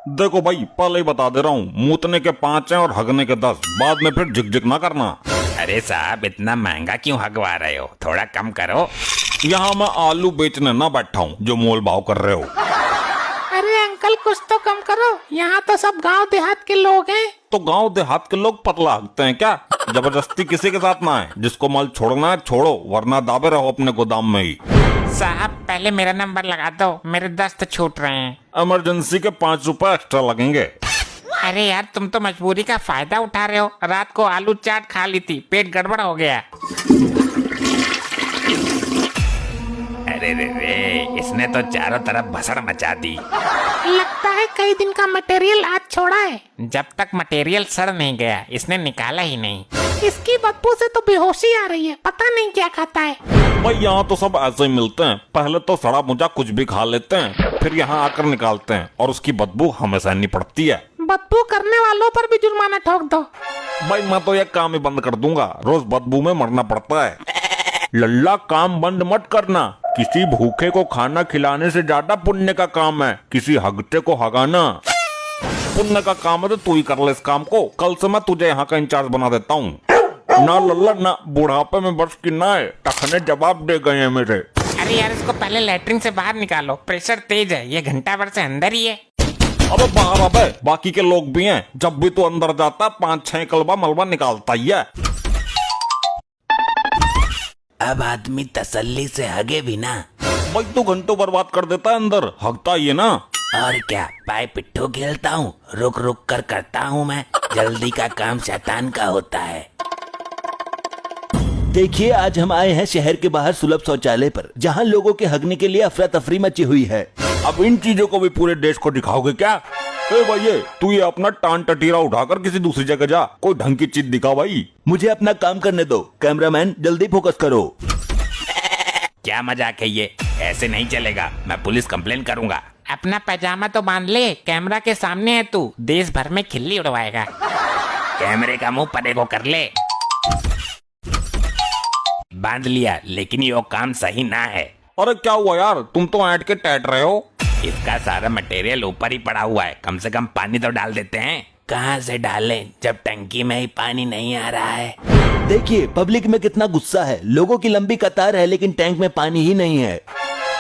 देखो भाई, पहले ही बता दे रहा हूँ, मूतने के 5 हैं और हगने के 10। बाद में फिर झिक झिक ना करना। अरे साहब, इतना महंगा क्यों हगवा रहे हो? थोड़ा कम करो। यहाँ मैं आलू बेचने ना बैठा हूँ जो मोल भाव कर रहे हो। अरे अंकल, कुछ तो कम करो, यहाँ तो सब गांव देहात के लोग हैं। तो गांव देहात के लोग पतला हकते हैं क्या? जबरदस्ती किसी के साथ ना है। जिसको माल छोड़ना है छोड़ो, वरना दाबे रहो अपने गोदाम में ही। साहब, पहले मेरा नंबर लगा दो, मेरे दस्त छूट रहे हैं। इमरजेंसी के 5 रुपए एक्स्ट्रा लगेंगे। अरे यार, तुम तो मजबूरी का फायदा उठा रहे हो। रात को आलू चाट खा ली थी, पेट गड़बड़ हो गया। अरे रे रे, इसने तो चारों तरफ भसड़ मचा दी। लगता है कई दिन का मटेरियल आज छोड़ा है। जब तक मटेरियल सड़ नहीं गया, इसने निकाला ही नहीं। इसकी बदबू से तो बेहोशी आ रही है, पता नहीं क्या खाता है। भाई यहाँ तो सब ऐसे ही मिलते हैं। पहले तो सड़ा मुझा कुछ भी खा लेते हैं, फिर यहाँ आकर निकालते हैं और उसकी बदबू हमें सहनी पड़ती है। बदबू करने वालों पर भी जुर्माना ठोक दो। भाई मैं तो ये काम ही बंद कर दूंगा, रोज बदबू में मरना पड़ता है। लल्ला, काम बंद मत करना। किसी भूखे को खाना खिलाने से ज्यादा पुण्य का काम है किसी हगते को हगाना। पुण्य का काम है तो तू ही कर ले इस काम को। कल से मैं तुझे यहाँ का इंचार्ज बना देता हूँ। ना लल्ला ना, बुढ़ापे में बस की ना है, टखने जवाब दे गए हैं मेरे। अरे यार, इसको पहले लैट्रिन से बाहर निकालो, प्रेशर तेज है। ये घंटा भर से अंदर ही है। अबे बाहर अबे, बाकी के लोग भी हैं। जब भी तू अंदर जाता 5-6 कलबा मलबा निकालता ही है। अब आदमी तसल्ली से हगे भी ना। भाई तू घंटों बर्बाद कर देता है अंदर, हगता ही है ना। और क्या, पाए पिट्ठू खेलता हूँ, रुक रुक कर करता हूँ मैं। जल्दी का काम शैतान का होता है। देखिए, आज हम आए हैं शहर के बाहर सुलभ शौचालय पर, जहां लोगों के हगने के लिए अफरा तफरी मची हुई है। अब इन चीजों को भी पूरे देश को दिखाओगे क्या? ए भाई, तू ये अपना टान टटीरा उठाकर किसी दूसरी जगह जा, कोई ढंग की चीज दिखा भाई। मुझे अपना काम करने दो। कैमरामैन, जल्दी फोकस करो। क्या मजाक है ये? ऐसे नहीं चलेगा, मैं पुलिस कंप्लेन करूंगा। अपना पैजामा तो बांध ले, कैमरा के सामने है तू, देश भर में खिल्ली उड़वाएगा। कैमरे का मुंह परे को कर ले। बांध लिया, लेकिन ये काम सही ना है। अरे क्या हुआ यार, तुम तो ऐंठ के टैट रहे हो। इसका सारा मटेरियल ऊपर ही पड़ा हुआ है, कम से कम पानी तो डाल देते हैं। कहाँ से डालें जब टंकी में ही पानी नहीं आ रहा है? देखिए, पब्लिक में कितना गुस्सा है। लोगों की लंबी कतार है, लेकिन टैंक में पानी ही नहीं है।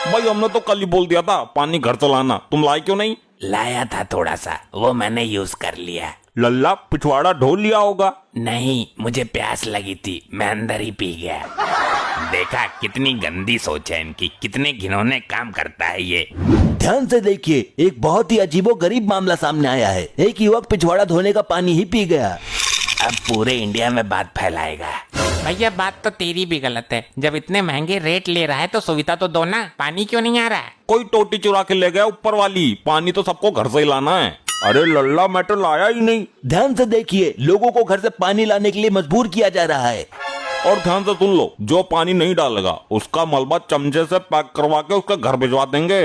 भाई हमने तो कल ही बोल दिया था पानी घर से लाना, तुम लाए क्यों नहीं? लाया था थोड़ा सा, वो मैंने यूज कर लिया। लल्ला, पिछवाड़ा ढो लिया होगा। नहीं, मुझे प्यास लगी थी, मैं अंदर ही पी गया। देखा, कितनी गंदी सोच है इनकी, कितने घिनौने काम करता है ये। ध्यान से देखिए, एक बहुत ही अजीबो गरीब मामला सामने आया है। एक युवक पिछवाड़ा धोने का पानी ही पी गया। अब पूरे इंडिया में बात फैलाएगा। भैया, बात तो तेरी भी गलत है। जब इतने महंगे रेट ले रहा है तो सुविधा तो दो ना। पानी क्यों नहीं आ रहा है? कोई टोटी चुरा के ले गया ऊपर वाली। पानी तो सबको घर से ही लाना है। अरे लल्ला, मैं तो लाया ही नहीं। ध्यान से देखिए, लोगों को घर से पानी लाने के लिए मजबूर किया जा रहा है। और ध्यान से सुन लो, जो पानी नहीं डालेगा उसका मलबा चमचे से पैक करवा के उसका घर भिजवा देंगे।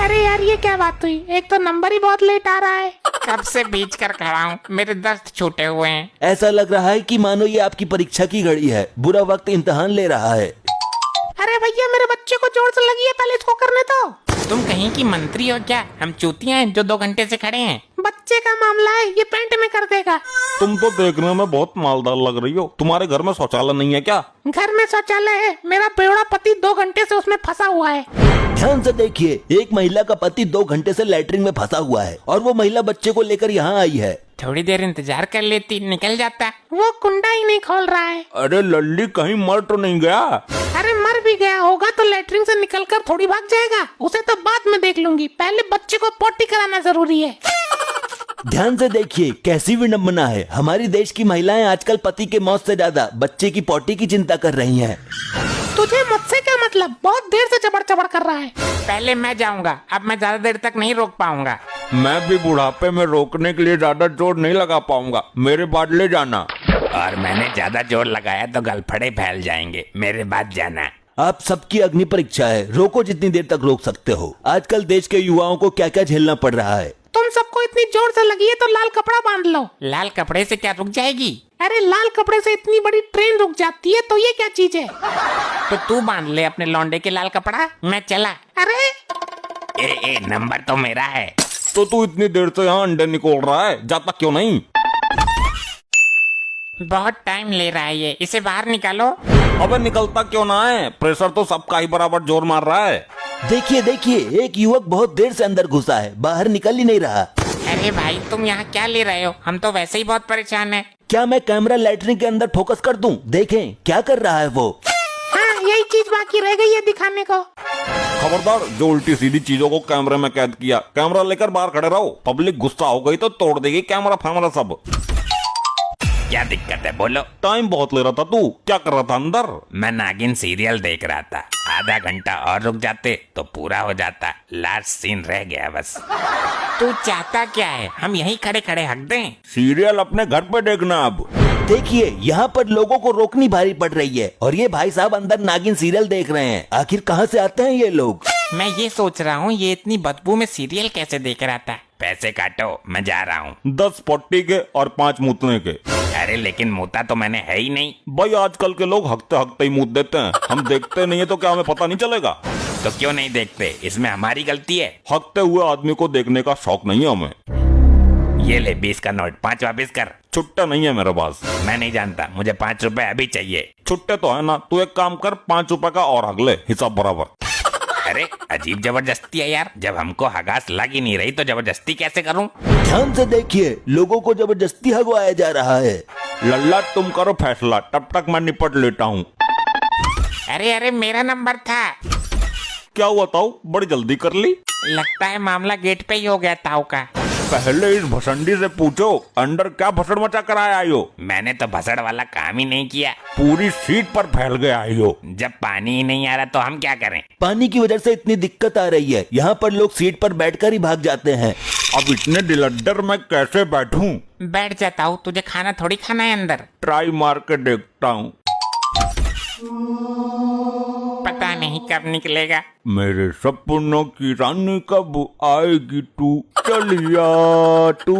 अरे यार, ये क्या बात हुई? एक तो नंबर ही बहुत लेट आ रहा है। कब से बीच कर खड़ा हूँ, मेरे दस्त छूटे हुए हैं। ऐसा लग रहा है कि मानो ये आपकी परीक्षा की घड़ी है। बुरा वक्त इम्तिहान ले रहा है। अरे भैया, मेरे बच्चे को जोर से लगी है, पहले इसको करने दो। तुम कहीं की मंत्री हो क्या? हम चूतियां हैं जो 2 घंटे से खड़े हैं। बच्चे का मामला है, ये पेंट में कर देगा। तुम तो देखने में बहुत मालदार लग रही हो। तुम्हारे घर में शौचालय नहीं है क्या? घर में शौचालय है, मेरा बेवड़ा पति 2 घंटे से उसमें फंसा हुआ है। ध्यान से देखिए, एक महिला का पति 2 घंटे से लैट्रिन में फंसा हुआ है और वो महिला बच्चे को लेकर यहाँ आई है। थोड़ी देर इंतजार कर लेती, निकल जाता। वो कुंडा ही नहीं खोल रहा है। अरे लल्ली, कहीं मर तो नहीं गया? अरे मर भी गया होगा तो लैट्रिन से निकलकर थोड़ी भाग जाएगा। उसे तो बाद में देख लूंगी, पहले बच्चे को पोटी कराना जरूरी है। ध्यान से देखिए, कैसी विडम्बना है। हमारी देश की महिलाएं आजकल पति के मौत से ज्यादा बच्चे की पोटी की चिंता कर रही हैं। तुझे मुझसे क्या मतलब? बहुत देर से चबड़ चबड़ कर रहा है। पहले मैं जाऊंगा, अब मैं ज्यादा देर तक नहीं रोक पाऊंगा। मैं भी बुढ़ापे में रोकने के लिए ज्यादा जोर नहीं लगा पाऊंगा, मेरे बाद ले जाना। और मैंने ज्यादा जोर लगाया तो गलफड़े फैल जाएंगे, मेरे बाद जाना। आप सबकी अग्नि परीक्षा है, रोको जितनी देर तक रोक सकते हो। आजकल देश के युवाओं को क्या क्या झेलना पड़ रहा है। तुम सबको इतनी जोर से लगी है तो लाल कपड़ा बांध लो। लाल कपड़े से क्या रुक जाएगी? अरे लाल कपड़े से इतनी बड़ी ट्रेन रुक जाती है तो ये क्या चीज है? तो तू बांध ले अपने लौंडे के लाल कपड़ा, मैं चला। अरे ए नंबर तो मेरा है। तो तू इतनी देर से यहाँ अंडे निकोल रहा है, जाता क्यों नहीं? बहुत टाइम ले रहा है ये, इसे बाहर निकालो। अबे निकलता क्यों ना है? प्रेशर तो सबका ही बराबर जोर मार रहा है। देखिए देखिए, एक युवक बहुत देर से अंदर घुसा है, बाहर निकल ही नहीं रहा। अरे भाई तुम यहाँ क्या ले रहे हो? हम तो वैसे ही बहुत परेशान है। क्या मैं कैमरा लैट्रिन के अंदर फोकस कर दूं? देखें क्या कर रहा है वो। हाँ यही चीज बाकी रह गई है दिखाने को। खबरदार, जो उल्टी सीधी चीजों को कैमरे में कैद किया, कैमरा लेकर बाहर खड़े रहो। पब्लिक गुस्सा हो गई तो तोड़ देगी कैमरा फैमरा सब। क्या दिक्कत है बोलो। टाइम बहुत ले रहा था, तू क्या कर रहा था अंदर? मैं नागिन सीरियल देख रहा था, आधा घंटा और रुक जाते तो पूरा हो जाता, लास्ट सीन रह गया बस। तू चाहता क्या है? हम यहीं खड़े खड़े हक दें? सीरियल अपने घर पे देखना अब। देखिए यहाँ पर लोगों को रोकनी भारी पड़ रही है और ये भाई साहब अंदर नागिन सीरियल देख रहे हैं। आखिर कहाँ से आते हैं ये लोग? मैं ये सोच रहा हूँ ये इतनी बदबू में सीरियल कैसे देख रहा था। पैसे काटो, मैं जा रहा हूँ। 10 पट्टी के और 5 मूतने के। अरे लेकिन मुता तो मैंने है ही नहीं। भाई आजकल के लोग हकते हकते ही मूत देते हैं, हम देखते नहीं है तो क्या हमें पता नहीं चलेगा? तो क्यों नहीं देखते, इसमें हमारी गलती है। हकते हुए आदमी को देखने का शौक नहीं है हमें। ये ले 20 का नोट, 5 वापिस कर। छुट्टा नहीं है मेरे पास। मैं नहीं जानता, मुझे 5 रुपए अभी चाहिए। छुट्टे तो है ना, तू एक काम कर, 5 रुपए का और हक ले, हिसाब बराबर। अरे अजीब जबरदस्ती है यार, जब हमको हगास लग ही नहीं रही तो जबरदस्ती कैसे करूं? ध्यान से देखिए, लोगों को जबरदस्ती हगवाया जा रहा है। लल्ला तुम करो फैसला, तब तक मैं निपट लेता हूँ। अरे अरे मेरा नंबर था। क्या हुआ ताऊ, बड़ी जल्दी कर ली? लगता है मामला गेट पे ही हो गया ताऊ का। पहले इस भसंडी से पूछो अंदर क्या भसड़ मचा कर आया आयो। मैंने तो भसड़ वाला काम ही नहीं किया। पूरी सीट पर फैल गया आयो। जब पानी ही नहीं आ रहा तो हम क्या करें? पानी की वजह से इतनी दिक्कत आ रही है, यहाँ पर लोग सीट पर बैठकर ही भाग जाते हैं। अब इतने डिलड्डर मैं कैसे बैठूं? बैठ जाता हूँ, तुझे खाना थोड़ी खाना है अंदर। ट्राई मार के देखता हूँ। पता नहीं कब निकलेगा। मेरे सपनों की रानी कब आएगी तू? चलिया तू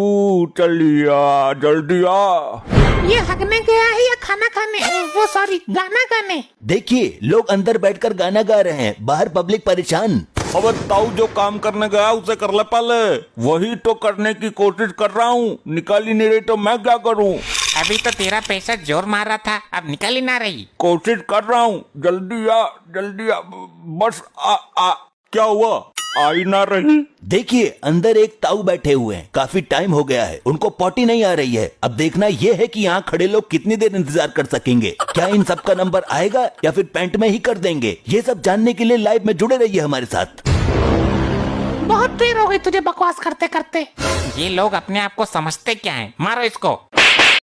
चलिया, जल्दी आ। ये हगने गया है या खाना खाने, वो सॉरी गाना गाने? देखिए लोग अंदर बैठकर गाना गा रहे हैं, बाहर पब्लिक परेशान। अबे ताऊ, जो काम करने गया उसे कर ले पहले। वही तो करने की कोशिश कर रहा हूँ, निकाल ही नहीं रही तो मैं क्या करूँ? अभी तो तेरा पैसा जोर मार रहा था, अब निकल ही ना रही। कोशिश कर रहा हूँ, जल्दी आ जल्दी आ, बस आ। क्या हुआ, आ ही ना रही? देखिए अंदर एक ताऊ बैठे हुए हैं, काफी टाइम हो गया है, उनको पॉटी नहीं आ रही है। अब देखना यह है कि यहाँ खड़े लोग कितनी देर इंतजार कर सकेंगे। क्या इन सब का नंबर आएगा या फिर पेंट में ही कर देंगे? ये सब जानने के लिए लाइव में जुड़े रहिए हमारे साथ। बहुत देर हो गई तुझे बकवास करते करते। ये लोग अपने आप को समझते क्या है? मारो इसको।